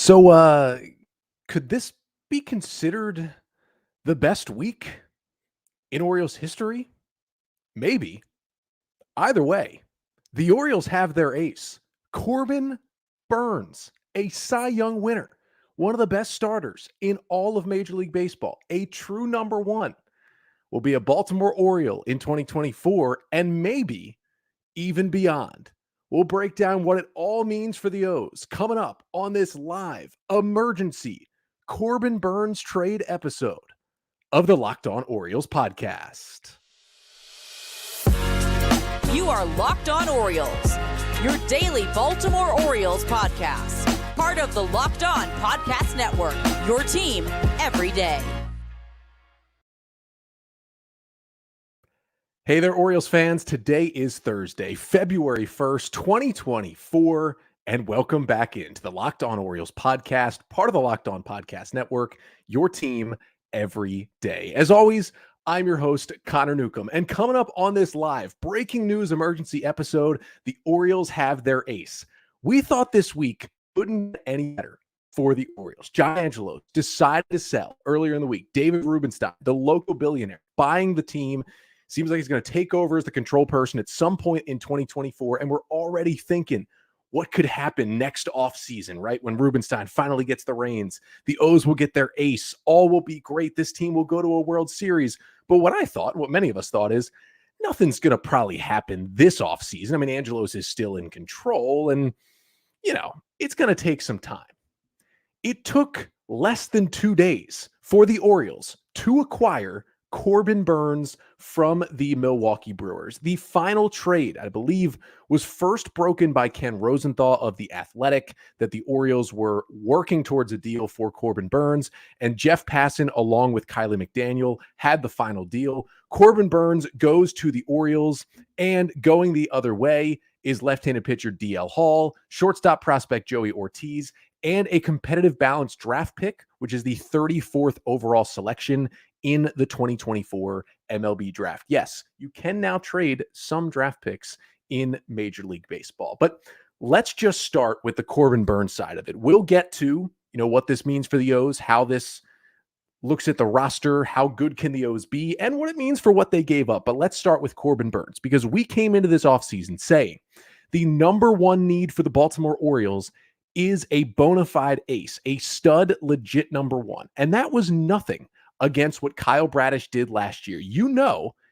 So, could this be considered the best week in Orioles history? Maybe. Either way, the Orioles have their ace, Corbin Burnes, a Cy Young winner, one of the best starters in all of Major League Baseball, a true number one, will be a Baltimore Oriole in 2024 and maybe even beyond. We'll break down what it all means for the O's coming up on this live emergency Corbin Burnes trade episode of the Locked On Orioles podcast. You are Locked On Orioles, your daily Baltimore Orioles podcast. Part of the Locked On Podcast Network, your team every day. Hey there, Orioles fans. Today is Thursday, February 1st, 2024, and welcome back into the Locked On Orioles podcast, part of the Locked On Podcast Network, your team every day. As always, I'm your host, Connor Newcomb, and coming up on this live breaking news emergency episode, the Orioles have their ace. We thought this week couldn't get any better for the Orioles. John Angelos decided to sell earlier in the week. David Rubenstein, the local billionaire, buying the team. Seems like he's going to take over as the control person at some point in 2024, and we're already thinking what could happen next offseason, right? When Rubenstein finally gets the reins, the O's will get their ace. All will be great. This team will go to a World Series. But what many of us thought is, nothing's going to probably happen this offseason. I mean, Angelos is still in control, and, it's going to take some time. It took less than 2 days for the Orioles to acquire Corbin Burnes from the Milwaukee Brewers. The final trade, I believe, was first broken by Ken Rosenthal of The Athletic, that the Orioles were working towards a deal for Corbin Burnes, and Jeff Passan, along with Kiley McDaniel, had the final deal. Corbin Burnes goes to the Orioles, and going the other way is left-handed pitcher DL Hall, shortstop prospect Joey Ortiz, and a competitive balanced draft pick, which is the 34th overall selection in the 2024 MLB draft. Yes, you can now trade some draft picks in Major League Baseball. But let's just start with the Corbin Burnes side of it. We'll get to, what this means for the O's, how this looks at the roster, how good can the O's be, and what it means for what they gave up. But let's start with Corbin Burnes, because we came into this offseason saying the number one need for the Baltimore Orioles is a bona fide ace, a stud, legit number one. And that was nothing against what Kyle Bradish did last year.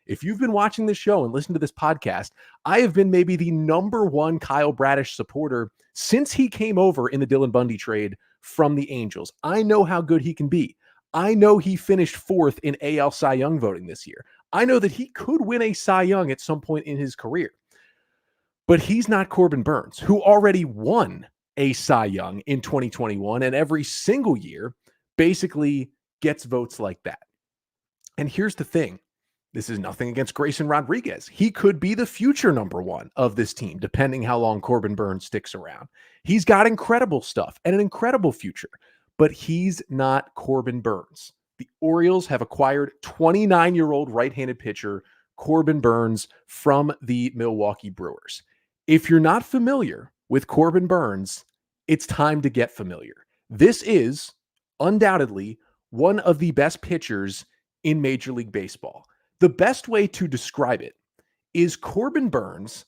If you've been watching this show and listened to this podcast, I have been maybe the number one Kyle Bradish supporter since he came over in the Dylan Bundy trade from the Angels. I know how good he can be. I know he finished fourth in AL Cy Young voting this year. I know that he could win a Cy Young at some point in his career. But he's not Corbin Burnes, who already won a Cy Young in 2021, and every single year basically gets votes like that. And here's the thing. This is nothing against Grayson Rodriguez. He could be the future number one of this team, depending how long Corbin Burnes sticks around. He's got incredible stuff and an incredible future, but he's not Corbin Burnes. The Orioles have acquired 29-year-old right-handed pitcher Corbin Burnes from the Milwaukee Brewers. If you're not familiar with Corbin Burnes, it's time to get familiar. This is undoubtedly one of the best pitchers in Major League Baseball. The best way to describe it is Corbin Burnes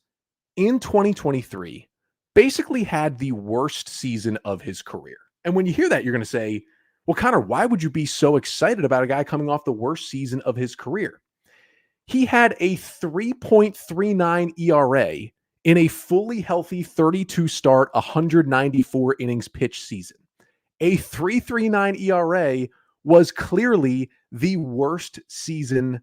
in 2023 basically had the worst season of his career. And when you hear that, you're going to say, well, Connor, why would you be so excited about a guy coming off the worst season of his career? He had a 3.39 ERA in a fully healthy 32-start, 194 innings pitched season. A 3.39 ERA was clearly the worst season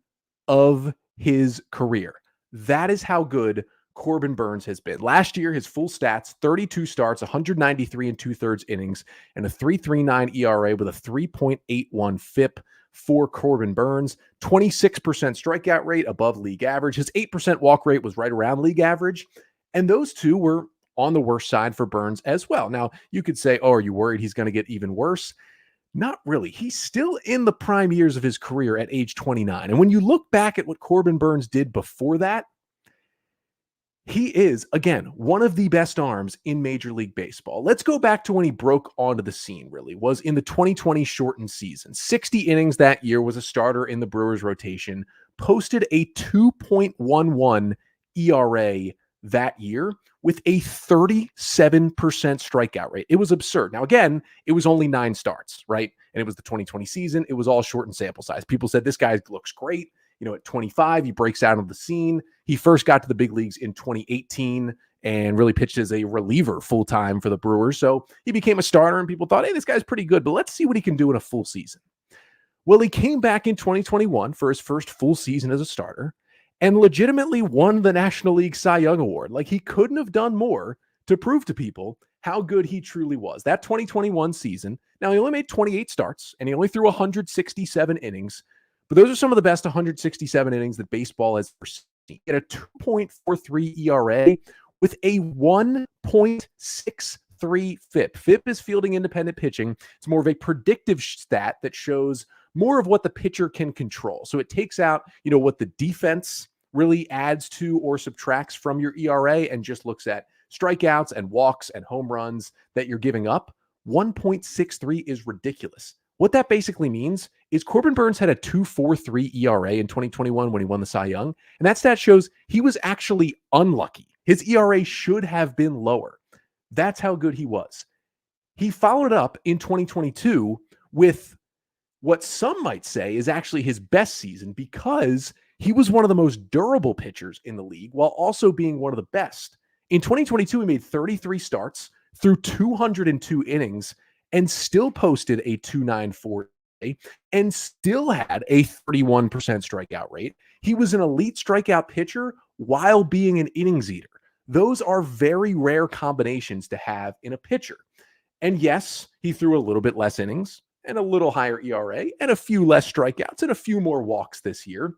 of his career. That is how good Corbin Burnes has been. Last year, his full stats, 32 starts, 193 and 2/3 innings, and a 3.39 ERA with a 3.81 FIP for Corbin Burnes. 26% strikeout rate, above league average. His 8% walk rate was right around league average. And those two were on the worst side for Burnes as well. Now, you could say, are you worried he's going to get even worse? Not really. He's still in the prime years of his career at age 29. And when you look back at what Corbin Burnes did before that, He is, again, one of the best arms in Major League Baseball. Let's go back to when he broke onto the scene, really, was in the 2020 shortened season. 60 innings that year, was a starter in the Brewers rotation, posted a 2.11 ERA that year with a 37% strikeout rate. It was absurd. Now, again, it was only 9 starts, right? And it was the 2020 season. It was all shortened sample size. People said, this guy looks great. At 25, he breaks out of the scene. He first got to the big leagues in 2018 and really pitched as a reliever full-time for the Brewers. So he became a starter and people thought, hey, this guy's pretty good, but let's see what he can do in a full season. Well, he came back in 2021 for his first full season as a starter and legitimately won the National League Cy Young Award. Like, he couldn't have done more to prove to people how good he truly was. That 2021 season, now he only made 28 starts and he only threw 167 innings, but those are some of the best 167 innings that baseball has ever seen. He had a 2.43 ERA with a 1.63 FIP. FIP is fielding independent pitching. It's more of a predictive stat that shows more of what the pitcher can control. So it takes out, what the defense really adds to or subtracts from your ERA and just looks at strikeouts and walks and home runs that you're giving up. 1.63 is ridiculous. What that basically means is Corbin Burnes had a 2.43 ERA in 2021 when he won the Cy Young, and that stat shows he was actually unlucky. His ERA should have been lower. That's how good he was. He followed up in 2022 with what some might say is actually his best season because he was one of the most durable pitchers in the league while also being one of the best. In 2022, he made 33 starts, threw 202 innings, and still posted a 2.94 and still had a 31% strikeout rate. He was an elite strikeout pitcher while being an innings eater. Those are very rare combinations to have in a pitcher. And yes, he threw a little bit less innings and a little higher ERA and a few less strikeouts and a few more walks this year.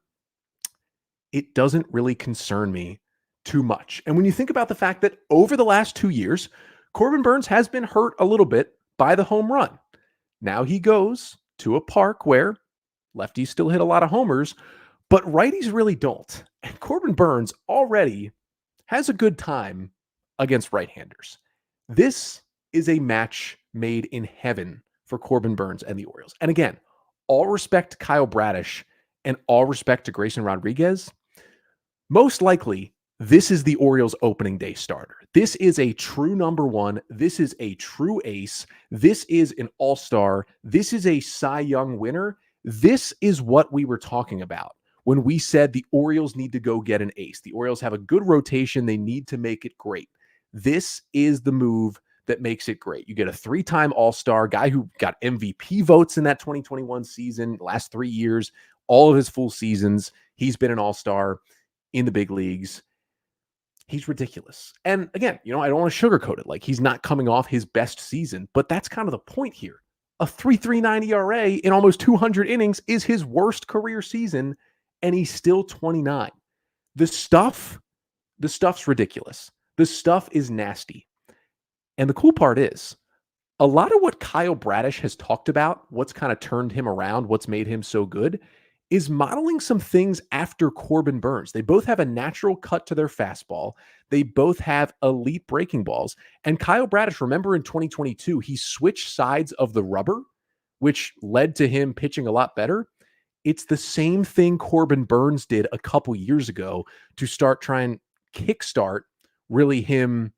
It doesn't really concern me too much. And when you think about the fact that over the last 2 years, Corbin Burnes has been hurt a little bit by the home run. Now he goes to a park where lefties still hit a lot of homers, but righties really don't. And Corbin Burnes already has a good time against right-handers. This is a match made in heaven for Corbin Burnes and the Orioles. And again, all respect to Kyle Bradish and all respect to Grayson Rodriguez. Most likely, this is the Orioles opening day starter. This is a true number one. This is a true ace. This is an all-star. This is a Cy Young winner. This is what we were talking about when we said the Orioles need to go get an ace. The Orioles have a good rotation. They need to make it great. This is the move that makes it great. You get a 3-time all-star, guy who got MVP votes in that 2021 season, last 3 years, all of his full seasons. He's been an all-star in the big leagues. He's ridiculous. And again, I don't want to sugarcoat it. Like, he's not coming off his best season, but that's kind of the point here. A 3.39 ERA in almost 200 innings is his worst career season, and he's still 29. The stuff's ridiculous. The stuff is nasty. And the cool part is, a lot of what Kyle Bradish has talked about, what's kind of turned him around, what's made him so good, is modeling some things after Corbin Burnes. They both have a natural cut to their fastball. They both have elite breaking balls. And Kyle Bradish, remember in 2022, he switched sides of the rubber, which led to him pitching a lot better. It's the same thing Corbin Burnes did a couple years ago to start trying kickstart really him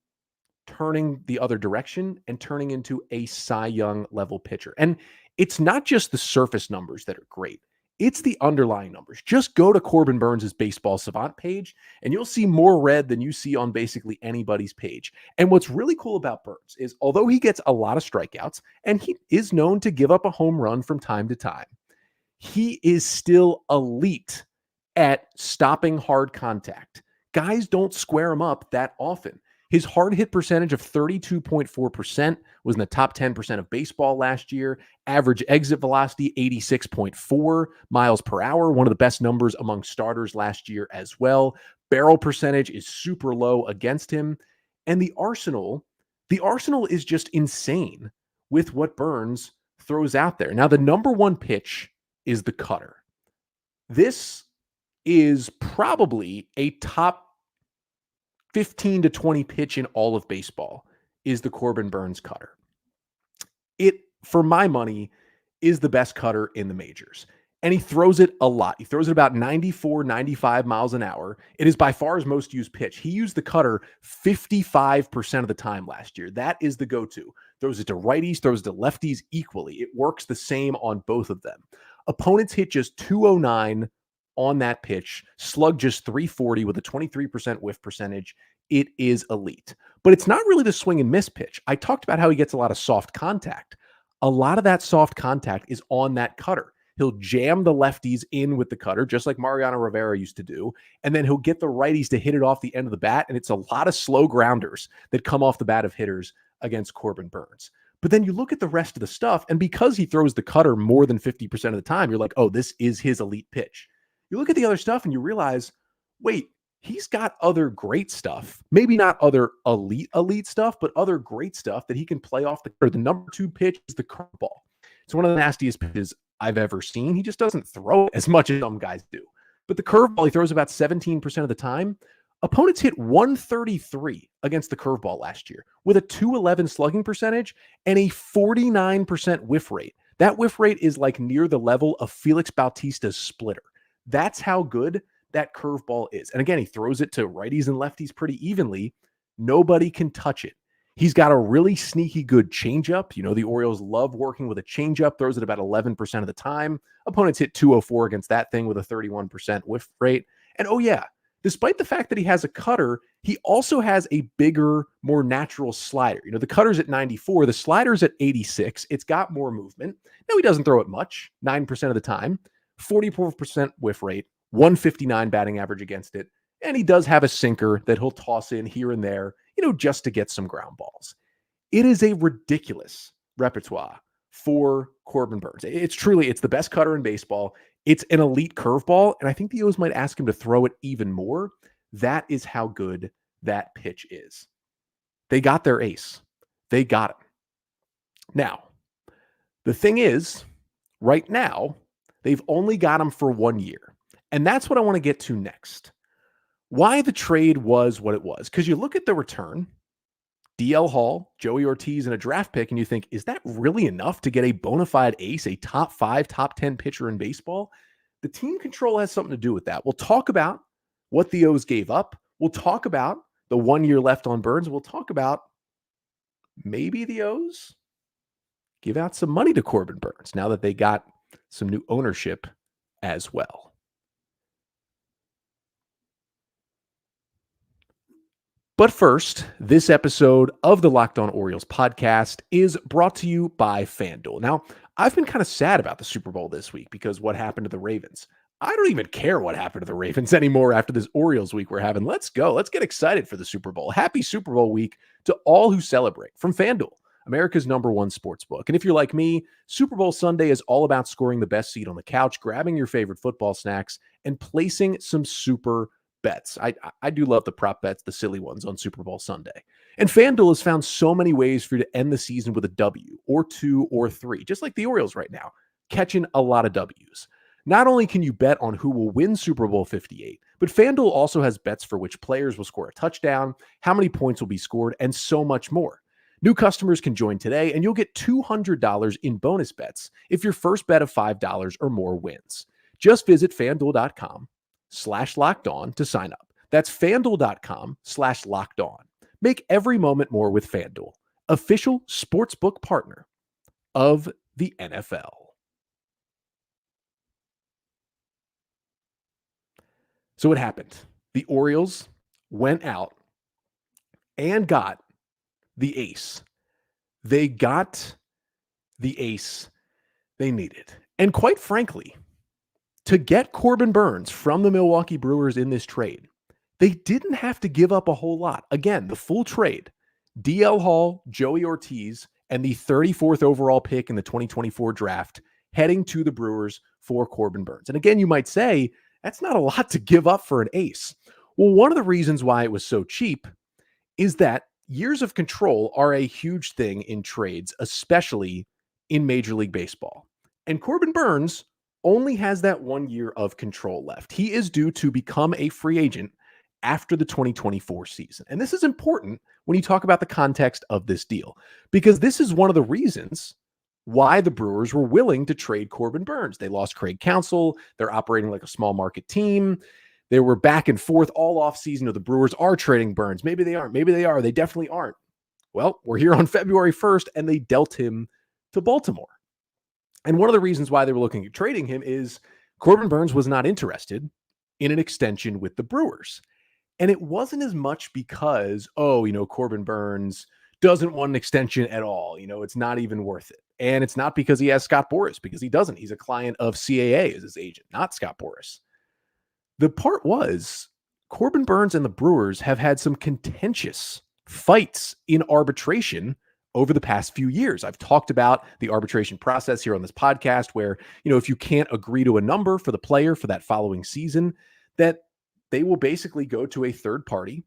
turning the other direction and turning into a Cy Young level pitcher. And it's not just the surface numbers that are great. It's the underlying numbers. Just go to Corbin Burnes' Baseball Savant page, and you'll see more red than you see on basically anybody's page. And what's really cool about Burnes is, although he gets a lot of strikeouts, and he is known to give up a home run from time to time, he is still elite at stopping hard contact. Guys don't square him up that often. His hard hit percentage of 32.4% was in the top 10% of baseball last year. Average exit velocity, 86.4 miles per hour, one of the best numbers among starters last year as well. Barrel percentage is super low against him. And the arsenal is just insane with what Burnes throws out there. Now, the number one pitch is the cutter. This is probably a top 15 to 20 pitch in all of baseball is the Corbin Burnes cutter. It, for my money, is the best cutter in the majors. And he throws it a lot. He throws it about 94, 95 miles an hour. It is by far his most used pitch. He used the cutter 55% of the time last year. That is the go-to. Throws it to righties, throws it to lefties equally. It works the same on both of them. Opponents hit just 209 on that pitch, slug just 340 with a 23% whiff percentage. It is elite. But it's not really the swing and miss pitch. I talked about how he gets a lot of soft contact. A lot of that soft contact is on that cutter. He'll jam the lefties in with the cutter, just like Mariano Rivera used to do, and then he'll get the righties to hit it off the end of the bat, and it's a lot of slow grounders that come off the bat of hitters against Corbin Burnes. But then you look at the rest of the stuff, and because he throws the cutter more than 50% of the time, you're like, oh, this is his elite pitch. You look at the other stuff, and you realize, wait, he's got other great stuff. Maybe not other elite stuff, but other great stuff that he can play off the cutter. The number 2 pitch is the curveball. It's one of the nastiest pitches I've ever seen. He just doesn't throw as much as some guys do. But the curveball, he throws about 17% of the time. Opponents hit 133 against the curveball last year with a 211 slugging percentage and a 49% whiff rate. That whiff rate is like near the level of Felix Bautista's splitter. That's how good that curveball is. And again, he throws it to righties and lefties pretty evenly. Nobody can touch it. He's got a really sneaky good changeup. You know, the Orioles love working with a changeup, throws it about 11% of the time. Opponents hit 204 against that thing with a 31% whiff rate. And oh yeah, despite the fact that he has a cutter, he also has a bigger, more natural slider. You know, the cutter's at 94, the slider's at 86. It's got more movement. Now he doesn't throw it much, 9% of the time, 44% whiff rate, 159 batting average against it. And he does have a sinker that he'll toss in here and there, you know, just to get some ground balls. It is a ridiculous repertoire for Corbin Burnes. It's the best cutter in baseball. It's an elite curveball, and I think the O's might ask him to throw it even more. That is how good that pitch is. They got their ace. They got him. Now, the thing is, right now, they've only got him for 1 year. And that's what I want to get to next. Why the trade was what it was. Because you look at the return, DL Hall, Joey Ortiz, and a draft pick, and you think, is that really enough to get a bona fide ace, a top 5, top 10 pitcher in baseball? The team control has something to do with that. We'll talk about what the O's gave up. We'll talk about the 1 year left on Burnes. We'll talk about maybe the O's give out some money to Corbin Burnes now that they got some new ownership as well. But first, this episode of the Locked On Orioles podcast is brought to you by FanDuel. Now, I've been kind of sad about the Super Bowl this week because what happened to the Ravens. I don't even care what happened to the Ravens anymore after this Orioles week we're having. Let's go. Let's get excited for the Super Bowl. Happy Super Bowl week to all who celebrate from FanDuel, America's #1 sportsbook. And if you're like me, Super Bowl Sunday is all about scoring the best seat on the couch, grabbing your favorite football snacks, and placing some super bets. I do love the prop bets, the silly ones on Super Bowl Sunday. And FanDuel has found so many ways for you to end the season with a W or 2 or 3, just like the Orioles right now, catching a lot of Ws. Not only can you bet on who will win Super Bowl 58, but FanDuel also has bets for which players will score a touchdown, how many points will be scored, and so much more. New customers can join today, and you'll get $200 in bonus bets if your first bet of $5 or more wins. Just visit FanDuel.com/lockedon to sign up. That's FanDuel.com/lockedon. Make every moment more with FanDuel, official sportsbook partner of the NFL. So what happened? The Orioles went out and got the ace. They got the ace they needed. And quite frankly, to get Corbin Burnes from the Milwaukee Brewers in this trade, they didn't have to give up a whole lot. Again, the full trade, DL Hall, Joey Ortiz, and the 34th overall pick in the 2024 draft heading to the Brewers for Corbin Burnes. And again, you might say, that's not a lot to give up for an ace. Well, one of the reasons why it was so cheap is that years of control are a huge thing in trades, especially in Major League Baseball. And Corbin Burnes only has that 1 year of control left. He is due to become a free agent after the 2024 season. And this is important when you talk about the context of this deal, because this is one of the reasons why the Brewers were willing to trade Corbin Burnes. They lost Craig Counsell. They're operating like a small market team. They were back and forth all offseason. The Brewers are trading Burnes. Maybe they aren't. Maybe they are. They definitely aren't. Well, we're here on February 1st, and they dealt him to Baltimore. And one of the reasons why they were looking at trading him is Corbin Burnes was not interested in an extension with the Brewers. And it wasn't as much because, Corbin Burnes doesn't want an extension at all. It's not even worth it. And it's not because he has Scott Boras, because he doesn't. He's a client of CAA as his agent, not Scott Boras. The part was Corbin Burnes and the Brewers have had some contentious fights in arbitration over the past few years. I've talked about the arbitration process here on this podcast where, if you can't agree to a number for the player for that following season, that they will basically go to a third party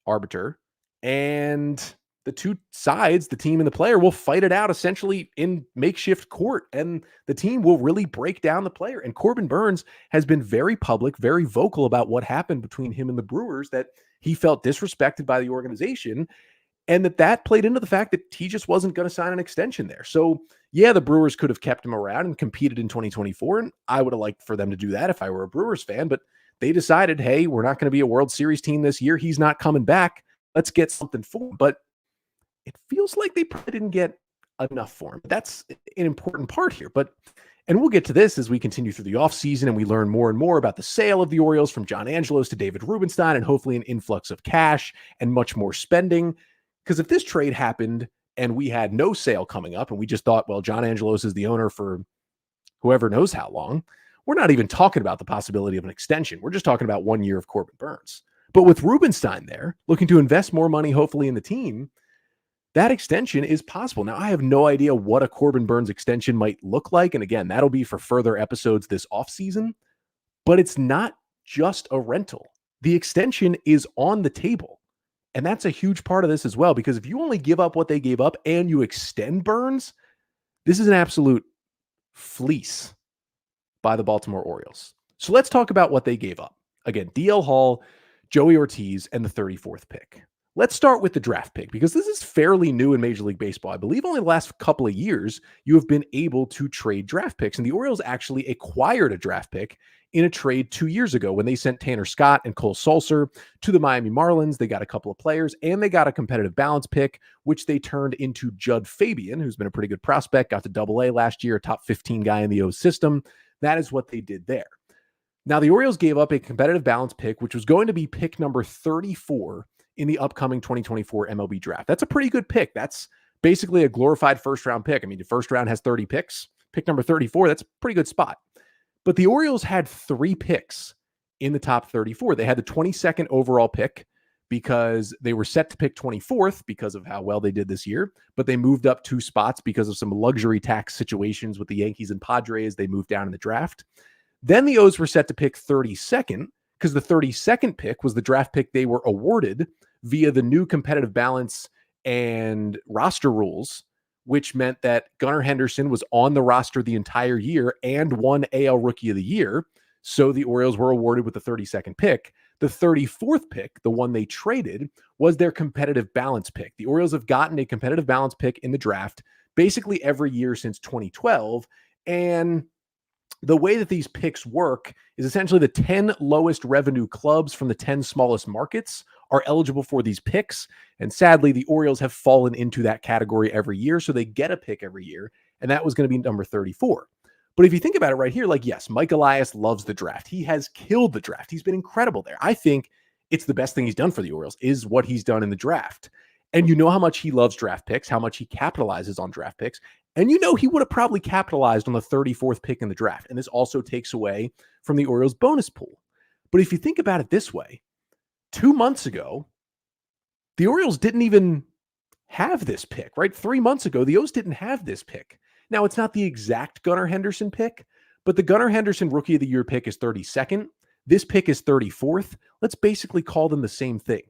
arbiter, and the two sides, the team and the player, will fight it out essentially in makeshift court, and the team will really break down the player. And Corbin Burnes has been very public, very vocal about what happened between him and the Brewers, that he felt disrespected by the organization, and that played into the fact that he just wasn't going to sign an extension there. So yeah, the Brewers could have kept him around and competed in 2024, and I would have liked for them to do that if I were a Brewers fan, but they decided, hey, we're not going to be a World Series team this year. He's not coming back. Let's get something for him. But it feels like they probably didn't get enough for him. That's an important part here. And we'll get to this as we continue through the offseason and we learn more and more about the sale of the Orioles from John Angelos to David Rubenstein, and hopefully an influx of cash and much more spending. Because if this trade happened and we had no sale coming up and we just thought, well, John Angelos is the owner for whoever knows how long, we're not even talking about the possibility of an extension. We're just talking about 1 year of Corbin Burnes. But with Rubenstein there, looking to invest more money, hopefully, in the team, that extension is possible. Now, I have no idea what a Corbin Burnes extension might look like. And again, that'll be for further episodes this offseason. But it's not just a rental. The extension is on the table. And that's a huge part of this as well, because if you only give up what they gave up and you extend Burnes, this is an absolute fleece by the Baltimore Orioles. So let's talk about what they gave up. Again, DL Hall, Joey Ortiz, and the 34th pick. Let's start with the draft pick, because this is fairly new in Major League Baseball. I believe only the last couple of years you have been able to trade draft picks. And the Orioles actually acquired a draft pick in a trade 2 years ago when they sent Tanner Scott and Cole Sulser to the Miami Marlins. They got a couple of players and they got a competitive balance pick, which they turned into Judd Fabian, who's been a pretty good prospect, got to Double-A last year, a top 15 guy in the O's system. That is what they did there. Now, the Orioles gave up a competitive balance pick, which was going to be pick number 34 in the upcoming 2024 MLB draft. That's a pretty good pick. That's basically a glorified first-round pick. I mean, the first round has 30 picks. Pick number 34, that's a pretty good spot. But the Orioles had 3 picks in the top 34. They had the 22nd overall pick because they were set to pick 24th because of how well they did this year, but they moved up 2 spots because of some luxury tax situations with the Yankees and Padres. They moved down in the draft. Then the O's were set to pick 32nd because the 32nd pick was the draft pick they were awarded via the new competitive balance and roster rules, which meant that Gunnar Henderson was on the roster the entire year and won AL Rookie of the Year. So the Orioles were awarded with the 32nd pick. The 34th pick, the one they traded, was their competitive balance pick. The Orioles have gotten a competitive balance pick in the draft basically every year since 2012. And the way that these picks work is essentially the 10 lowest revenue clubs from the 10 smallest markets are eligible for these picks. And sadly, the Orioles have fallen into that category every year. So they get a pick every year. And that was going to be number 34. But if you think about it right here, like, yes, Mike Elias loves the draft. He has killed the draft. He's been incredible there. I think it's the best thing he's done for the Orioles is what he's done in the draft. And you know how much he loves draft picks, how much he capitalizes on draft picks. And you know he would have probably capitalized on the 34th pick in the draft. And this also takes away from the Orioles' bonus pool. But if you think about it this way, 2 months ago, the Orioles didn't even have this pick, right? 3 months ago, the O's didn't have this pick. Now, it's not the exact Gunnar Henderson pick, but the Gunnar Henderson Rookie of the Year pick is 32nd. This pick is 34th. Let's basically call them the same thing.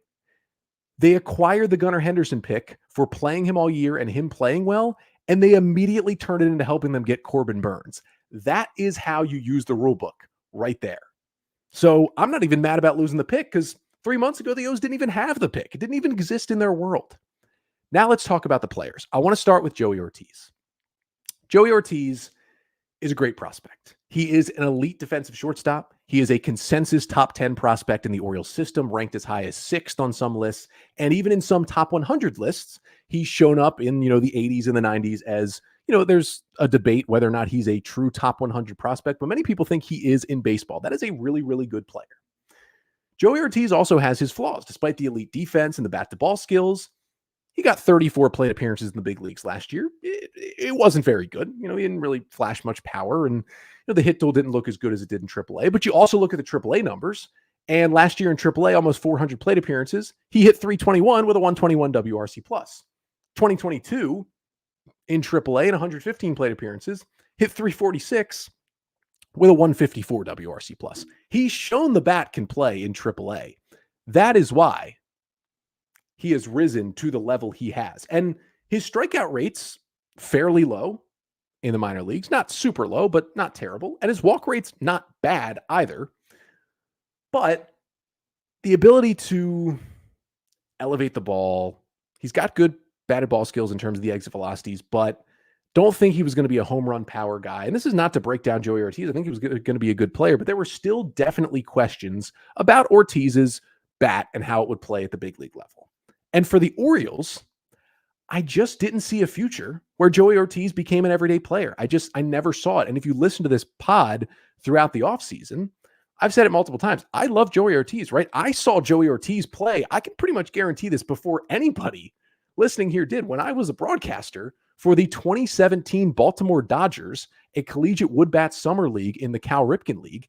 They acquired the Gunnar Henderson pick for playing him all year and him playing well, and they immediately turned it into helping them get Corbin Burnes. That is how you use the rule book right there. So I'm not even mad about losing the pick because 3 months ago, the O's didn't even have the pick. It didn't even exist in their world. Now let's talk about the players. I want to start with Joey Ortiz. Joey Ortiz is a great prospect. He is an elite defensive shortstop. He is a consensus top 10 prospect in the Orioles system, ranked as high as 6th on some lists. And even in some top 100 lists, he's shown up in, the 80s and the 90s as, there's a debate whether or not he's a true top 100 prospect, but many people think he is in baseball. That is a really, really good player. Joey Ortiz also has his flaws. Despite the elite defense and the bat-to-ball skills, he got 34 plate appearances in the big leagues last year. It wasn't very good. He didn't really flash much power, and the hit tool didn't look as good as it did in AAA. But you also look at the AAA numbers, and last year in AAA, almost 400 plate appearances, he hit 321 with a 121 WRC+. 2022 in AAA and 115 plate appearances, hit 346 with a 154 WRC+. He's shown the bat can play in AAA. That is why he has risen to the level he has. And his strikeout rate's fairly low in the minor leagues. Not super low, but not terrible. And his walk rate's not bad either. But the ability to elevate the ball, he's got good batted ball skills in terms of the exit velocities, but don't think he was going to be a home run power guy. And this is not to break down Joey Ortiz. I think he was going to be a good player, but there were still definitely questions about Ortiz's bat and how it would play at the big league level. And for the Orioles, I just didn't see a future where Joey Ortiz became an everyday player. I never saw it. And if you listen to this pod throughout the offseason, I've said it multiple times. I love Joey Ortiz, right? I saw Joey Ortiz play. I can pretty much guarantee this before anybody listening here did. When I was a broadcaster for the 2017 Baltimore Dodgers, a collegiate wood bat summer league in the Cal Ripken League,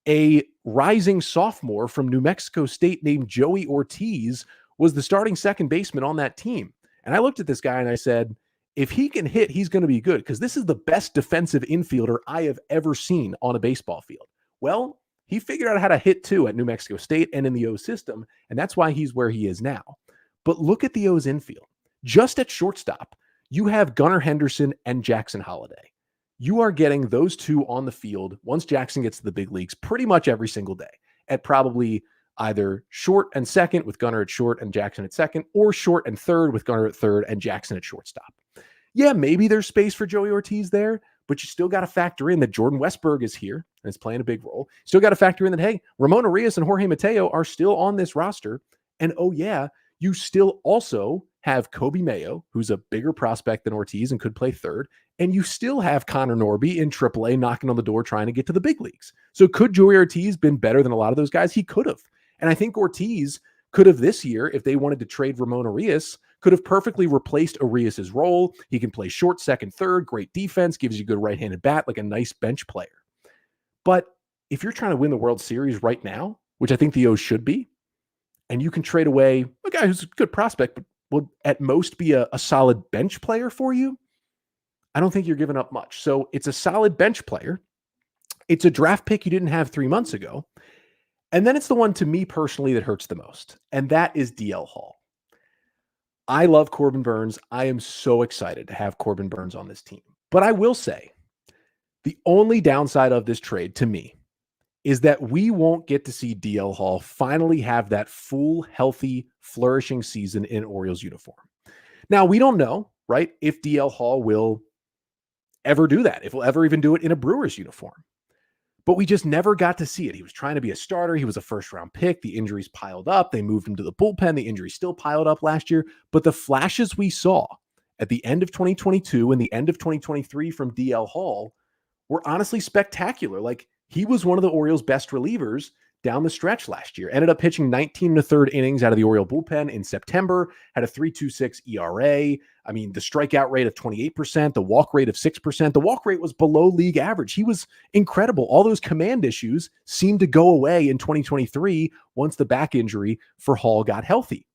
a rising sophomore from New Mexico State named Joey Ortiz was the starting second baseman on that team. And I looked at this guy and I said, if he can hit, he's going to be good, because this is the best defensive infielder I have ever seen on a baseball field. Well, he figured out how to hit too at New Mexico State and in the O system, and that's why he's where he is now. But look at the O's infield. Just at shortstop, you have Gunnar Henderson and Jackson Holliday. You are getting those two on the field once Jackson gets to the big leagues pretty much every single day at probably either short and second with Gunnar at short and Jackson at second, or short and third with Gunnar at third and Jackson at shortstop. Yeah, maybe there's space for Joey Ortiz there, but you still got to factor in that Jordan Westberg is here and is playing a big role. Still got to factor in that, hey, Ramon Arias and Jorge Mateo are still on this roster. And oh yeah, you still also have Kobe Mayo, who's a bigger prospect than Ortiz and could play third. And you still have Connor Norby in AAA knocking on the door trying to get to the big leagues. So could Joey Ortiz been better than a lot of those guys? He could have. And I think Ortiz could have this year, if they wanted to trade Ramon Arias, could have perfectly replaced Arias's role. He can play short, second, third, great defense, gives you a good right-handed bat, like a nice bench player. But if you're trying to win the World Series right now, which I think the O's should be, and you can trade away a guy who's a good prospect, but will at most be a solid bench player for you, I don't think you're giving up much. So it's a solid bench player. It's a draft pick you didn't have 3 months ago. And then it's the one to me personally that hurts the most, and that is DL Hall. I love Corbin Burnes. I am so excited to have Corbin Burnes on this team. But I will say, the only downside of this trade to me is that we won't get to see DL Hall finally have that full, healthy, flourishing season in Orioles uniform. Now, we don't know, right, if DL Hall will ever do that, if he'll ever even do it in a Brewers uniform. But we just never got to see it. He was trying to be a starter. He was a first-round pick. The injuries piled up. They moved him to the bullpen. The injuries still piled up last year. But the flashes we saw at the end of 2022 and the end of 2023 from DL Hall were honestly spectacular. Like, he was one of the Orioles' best relievers down the stretch last year. Ended up pitching 19 1/3 innings out of the Oriole bullpen in September, had a 3.26 ERA. I mean, the strikeout rate of 28%, the walk rate of 6%. The walk rate was below league average. He was incredible. All those command issues seemed to go away in 2023 once the back injury for Hall got healthy.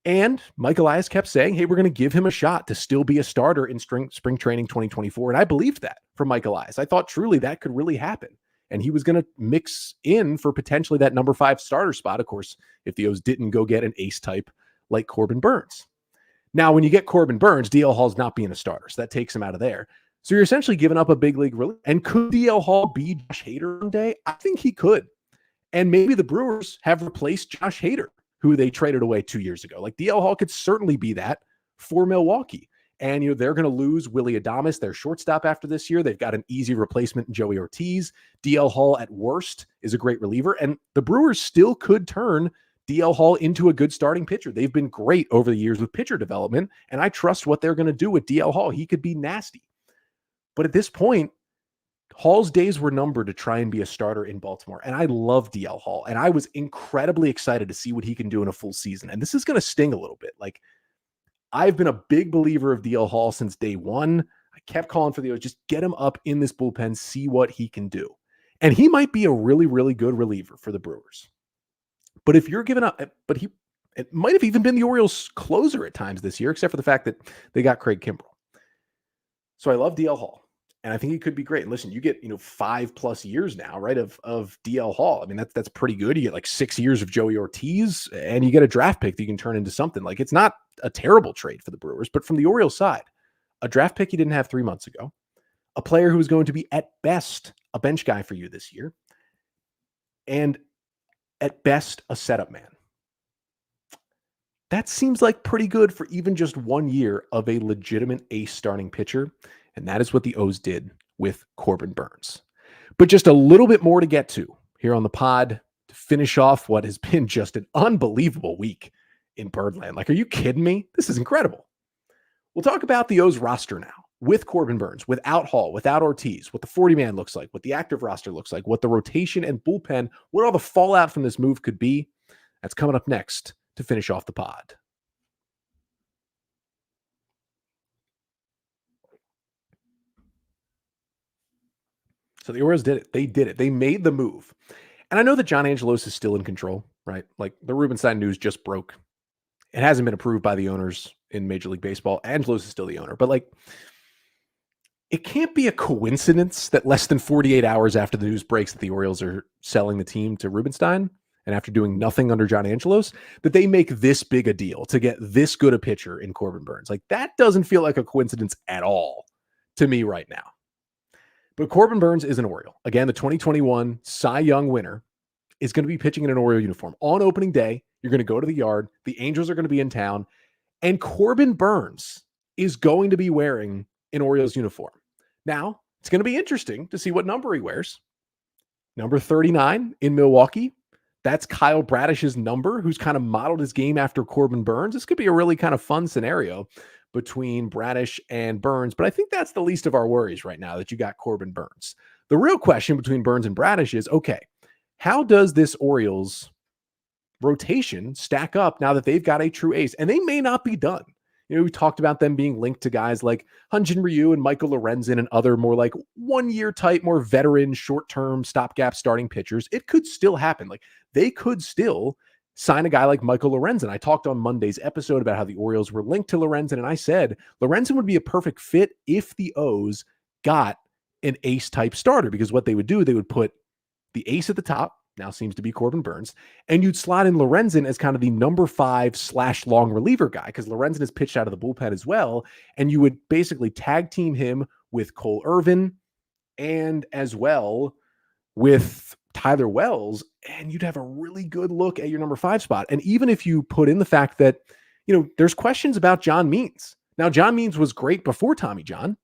And Mike Elias kept saying, hey, we're going to give him a shot to still be a starter in spring training 2024. And I believed that from Mike Elias. I thought truly that could really happen. And he was going to mix in for potentially that number 5 starter spot, of course, if the O's didn't go get an ace type like Corbin Burnes. Now, when you get Corbin Burnes, DL Hall's not being a starter, so that takes him out of there. So you're essentially giving up a big league relief. And could DL Hall be Josh Hader one day? I think he could. And maybe the Brewers have replaced Josh Hader, who they traded away 2 years ago. Like DL Hall could certainly be that for Milwaukee. And, they're going to lose Willy Adames, their shortstop, after this year. They've got an easy replacement in Joey Ortiz. DL Hall, at worst, is a great reliever. And the Brewers still could turn DL Hall into a good starting pitcher. They've been great over the years with pitcher development, and I trust what they're going to do with DL Hall. He could be nasty. But at this point, Hall's days were numbered to try and be a starter in Baltimore. And I love DL Hall. And I was incredibly excited to see what he can do in a full season. And this is going to sting a little bit. Like, I've been a big believer of DL Hall since day one. I kept calling for the O's, just get him up in this bullpen, see what he can do. And he might be a really, really good reliever for the Brewers. But if you're giving up, it might have even been the Orioles' closer at times this year, except for the fact that they got Craig Kimbrell. So I love DL Hall. And I think he could be great. And listen, you get 5+ years now, right, of DL Hall. I mean, that's pretty good. You get like 6 years of Joey Ortiz, and you get a draft pick that you can turn into something. Like, it's not a terrible trade for the Brewers. But from the Orioles side, a draft pick you didn't have 3 months ago, a player who is going to be at best a bench guy for you this year, and at best a setup man. That seems like pretty good for even just 1 year of a legitimate ace starting pitcher. And that is what the O's did with Corbin Burnes. But just a little bit more to get to here on the pod to finish off what has been just an unbelievable week in Birdland. Like, are you kidding me? This is incredible. We'll talk about the O's roster now with Corbin Burnes, without Hall, without Ortiz, what the 40-man looks like, what the active roster looks like, what the rotation and bullpen, what all the fallout from this move could be. That's coming up next to finish off the pod. So the Orioles did it. They did it. They made the move. And I know that John Angelos is still in control, right? Like, the Rubenstein news just broke. It hasn't been approved by the owners in Major League Baseball. Angelos is still the owner. But, like, it can't be a coincidence that less than 48 hours after the news breaks that the Orioles are selling the team to Rubenstein, and after doing nothing under John Angelos, that they make this big a deal to get this good a pitcher in Corbin Burnes. Like, that doesn't feel like a coincidence at all to me right now. But Corbin Burnes is an Oriole. Again, the 2021 Cy Young winner is going to be pitching in an Oriole uniform. On opening day, you're going to go to the yard. The Angels are going to be in town. And Corbin Burnes is going to be wearing an Orioles uniform. Now, it's going to be interesting to see what number he wears. Number 39 in Milwaukee. That's Kyle Bradish's number, who's kind of modeled his game after Corbin Burnes. This could be a really kind of fun scenario between Bradish and Burnes, but I think that's the least of our worries right now, that you got Corbin Burnes. The real question between Burnes and Bradish is, okay, how does this Orioles rotation stack up now that they've got a true ace? And they may not be done. We talked about them being linked to guys like Hyun-Jin Ryu and Michael Lorenzen and other more like 1 year type, more veteran, short-term stopgap starting pitchers. It could still happen. Like, they could still sign a guy like Michael Lorenzen. I talked on Monday's episode about how the Orioles were linked to Lorenzen, and I said Lorenzen would be a perfect fit if the O's got an ace-type starter, because what they would do, they would put the ace at the top, now seems to be Corbin Burnes, and you'd slot in Lorenzen as kind of the number 5/long reliever guy, because Lorenzen has pitched out of the bullpen as well, and you would basically tag team him with Cole Irvin and as well with Tyler Wells, and you'd have a really good look at your number 5 spot. And even if you put in the fact that, there's questions about John Means. Now, John Means was great before Tommy John,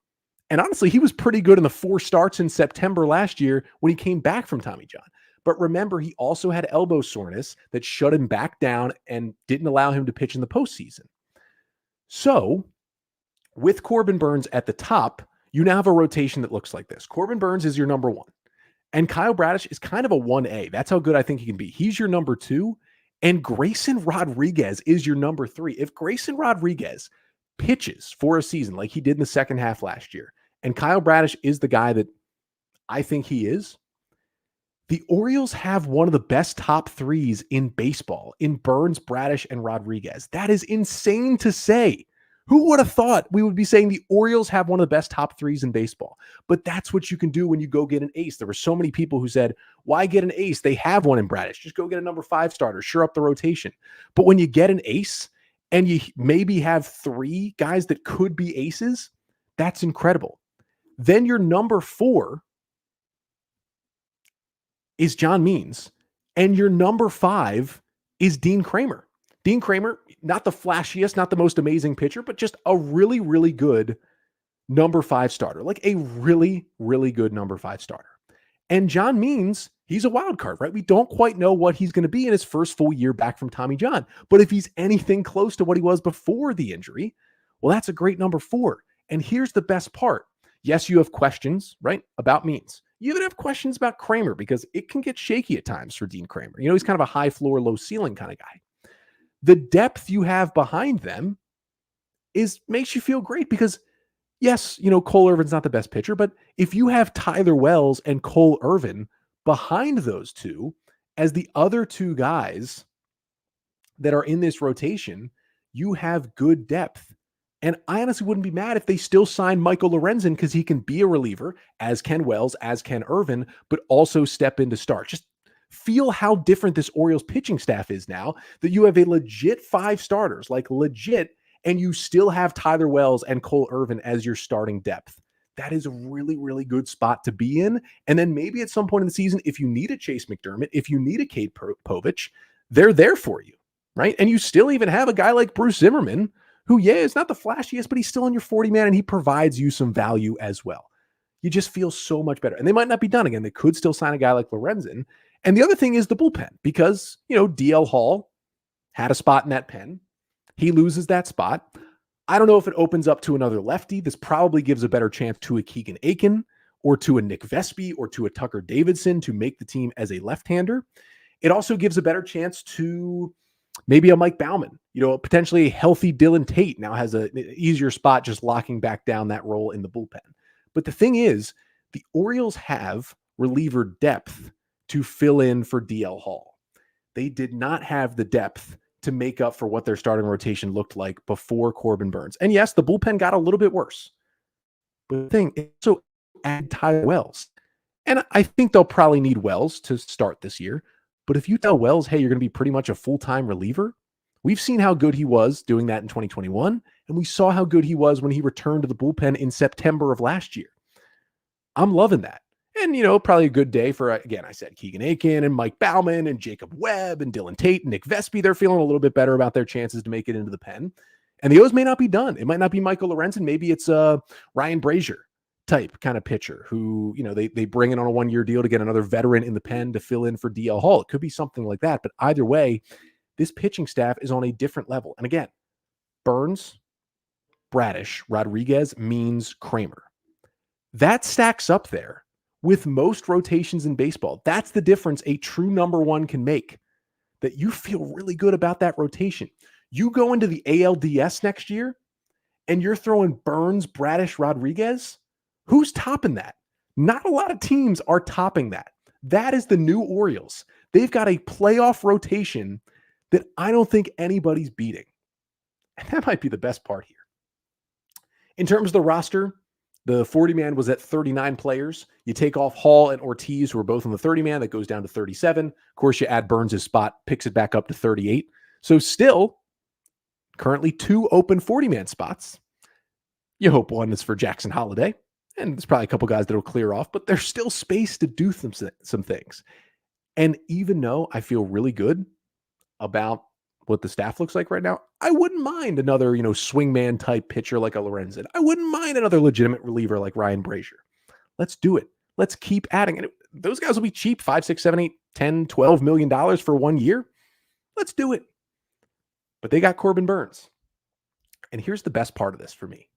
and honestly, he was pretty good in the 4 starts in September last year when he came back from Tommy John. But remember, he also had elbow soreness that shut him back down and didn't allow him to pitch in the postseason. So, with Corbin Burnes at the top, you now have a rotation that looks like this. Corbin Burnes is your number 1. And Kyle Bradish is kind of a 1A. That's how good I think he can be. He's your number 2. And Grayson Rodriguez is your number 3. If Grayson Rodriguez pitches for a season like he did in the second half last year, and Kyle Bradish is the guy that I think he is, the Orioles have one of the best top 3s in baseball in Burnes, Bradish, and Rodriguez. That is insane to say. Who would have thought we would be saying the Orioles have one of the best top 3s in baseball? But that's what you can do when you go get an ace. There were so many people who said, why get an ace? They have one in Bradish. Just go get a number 5 starter. Sure up the rotation. But when you get an ace and you maybe have 3 guys that could be aces, that's incredible. Then your number 4 is John Means. And your number 5 is Dean Kramer. Dean Kramer, not the flashiest, not the most amazing pitcher, but just a really, really good number 5 starter, like a really, really good number 5 starter. And John Means, he's a wild card, right? We don't quite know what he's going to be in his first full year back from Tommy John. But if he's anything close to what he was before the injury, well, that's a great number 4. And here's the best part. Yes, you have questions, right, about Means. You even have questions about Kramer because it can get shaky at times for Dean Kramer. He's kind of a high floor, low ceiling kind of guy. The depth you have behind them makes you feel great because yes, Cole Irvin's not the best pitcher, but if you have Tyler Wells and Cole Irvin behind those two as the other 2 guys that are in this rotation, you have good depth. And I honestly wouldn't be mad if they still sign Michael Lorenzen because he can be a reliever, as can Wells, as can Irvin, but also step in to start. Just feel how different this Orioles pitching staff is now that you have a legit 5 starters, like legit, and you still have Tyler Wells and Cole Irvin as your starting depth. That is a really, really good spot to be in. And then maybe at some point in the season, if you need a Chase McDermott, if you need a Cade Povich, they're there for you, right? And you still even have a guy like Bruce Zimmerman, who, is not the flashiest, but he's still in your 40-man, and he provides you some value as well. You just feel so much better. And they might not be done again. They could still sign a guy like Lorenzen. And the other thing is the bullpen, because, DL Hall had a spot in that pen. He loses that spot. I don't know if it opens up to another lefty. This probably gives a better chance to a Keegan Aiken or to a Nick Vespi or to a Tucker Davidson to make the team as a left-hander. It also gives a better chance to maybe a Mike Baumann. Potentially a healthy Dylan Tate now has an easier spot just locking back down that role in the bullpen. But the thing is, the Orioles have reliever depth to fill in for DL Hall. They did not have the depth to make up for what their starting rotation looked like before Corbin Burnes. And yes, the bullpen got a little bit worse. But the thing is, also add Tyler Wells. And I think they'll probably need Wells to start this year. But if you tell Wells, hey, you're going to be pretty much a full-time reliever, we've seen how good he was doing that in 2021, and we saw how good he was when he returned to the bullpen in September of last year. I'm loving that. And, probably a good day for, again, I said Keegan Aiken and Mike Baumann and Jacob Webb and Dylan Tate and Nick Vespi. They're feeling a little bit better about their chances to make it into the pen. And the O's may not be done. It might not be Michael Lorenzen. Maybe it's Ryan Brazier type kind of pitcher who, they bring in on a 1-year deal to get another veteran in the pen to fill in for DL Hall. It could be something like that. But either way, this pitching staff is on a different level. And again, Burnes, Bradish, Rodriguez, Means, Kramer. That stacks up there with most rotations in baseball. That's the difference a true number 1 can make, that you feel really good about that rotation. You go into the ALDS next year and you're throwing Burnes, Bradish, Rodriguez. Who's topping that? Not a lot of teams are topping that. That is the new Orioles. They've got a playoff rotation that I don't think anybody's beating. And that might be the best part here. In terms of the roster, the 40-man was at 39 players. You take off Hall and Ortiz, who are both on the 30-man. That goes down to 37. Of course, you add Burnes' spot, picks it back up to 38. So still, currently 2 open 40-man spots. You hope one is for Jackson Holiday. And there's probably a couple guys that will clear off, but there's still space to do some things. And even though I feel really good about what the staff looks like right now, I wouldn't mind another, swingman type pitcher like a Lorenzen. I wouldn't mind another legitimate reliever like Ryan Brazier. Let's do it. Let's keep adding it. Those guys will be cheap, 5, 6, 7, 8, 10, $12 million for 1 year. Let's do it. But they got Corbin Burnes. And here's the best part of this for me.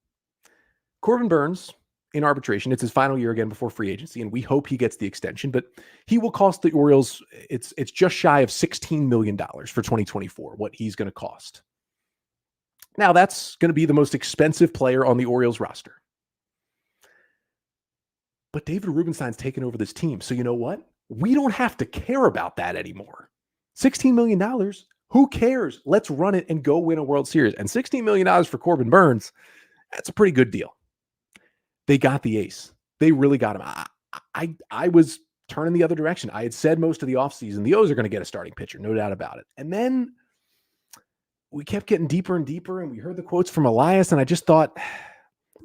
Corbin Burnes in arbitration, it's his final year again before free agency, and we hope he gets the extension, but he will cost the Orioles, it's just shy of $16 million for 2024, what he's going to cost. Now, that's going to be the most expensive player on the Orioles roster. But David Rubenstein's taken over this team, so you know what? We don't have to care about that anymore. $16 million, who cares? Let's run it and go win a World Series. And $16 million for Corbin Burnes, that's a pretty good deal. They got the ace. They really got him. I was turning the other direction. I had said most of the offseason, the O's are going to get a starting pitcher, no doubt about it. And then we kept getting deeper and deeper, and we heard the quotes from Elias, and I just thought,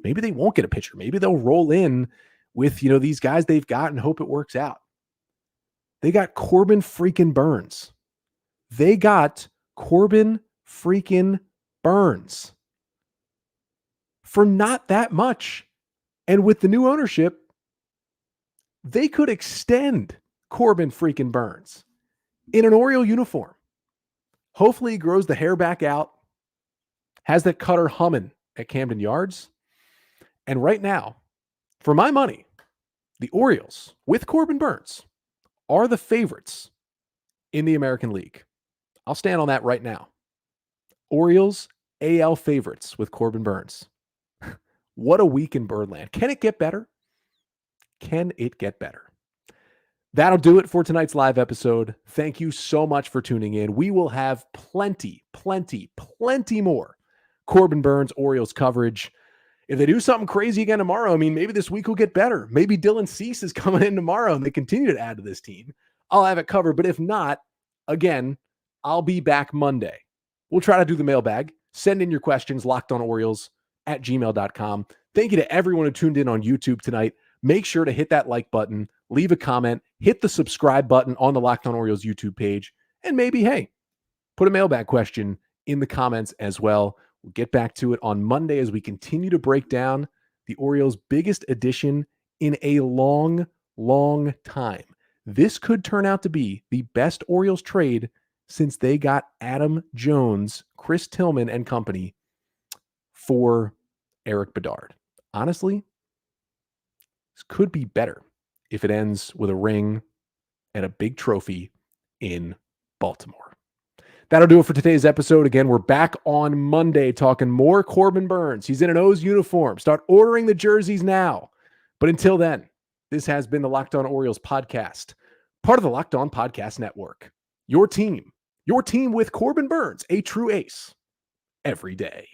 maybe they won't get a pitcher. Maybe they'll roll in with, these guys they've got and hope it works out. They got Corbin freaking Burnes. They got Corbin freaking Burnes for not that much. And with the new ownership, they could extend Corbin freaking Burnes in an Oriole uniform. Hopefully he grows the hair back out, has that cutter humming at Camden Yards. And right now, for my money, the Orioles with Corbin Burnes are the favorites in the American League. I'll stand on that right now. Orioles AL favorites with Corbin Burnes. What a week in Birdland. Can it get better? Can it get better? That'll do it for tonight's live episode. Thank you so much for tuning in. We will have plenty more Corbin Burnes Orioles coverage. If they do something crazy again tomorrow, I mean, maybe this week will get better. Maybe Dylan Cease is coming in tomorrow and they continue to add to this team. I'll have it covered. But if not, again, I'll be back Monday. We'll try to do the mailbag. Send in your questions, lockedonorioles@gmail.com. Thank you to everyone who tuned in on YouTube tonight. Make sure to hit that like button, leave a comment, hit the subscribe button on the Locked On Orioles YouTube page, and maybe, hey, put a mailbag question in the comments as well. We'll get back to it on Monday as we continue to break down the Orioles' biggest addition in a long time. This could turn out to be the best Orioles trade since they got Adam Jones, Chris Tillman, and company for Eric Bedard. Honestly, this could be better if it ends with a ring and a big trophy in Baltimore. That'll do it for today's episode. Again, we're back on Monday talking more Corbin Burnes. He's in an O's uniform. Start ordering the jerseys now. But until then, this has been the Locked On Orioles podcast, part of the Locked On Podcast Network. Your team with Corbin Burnes, a true ace, every day.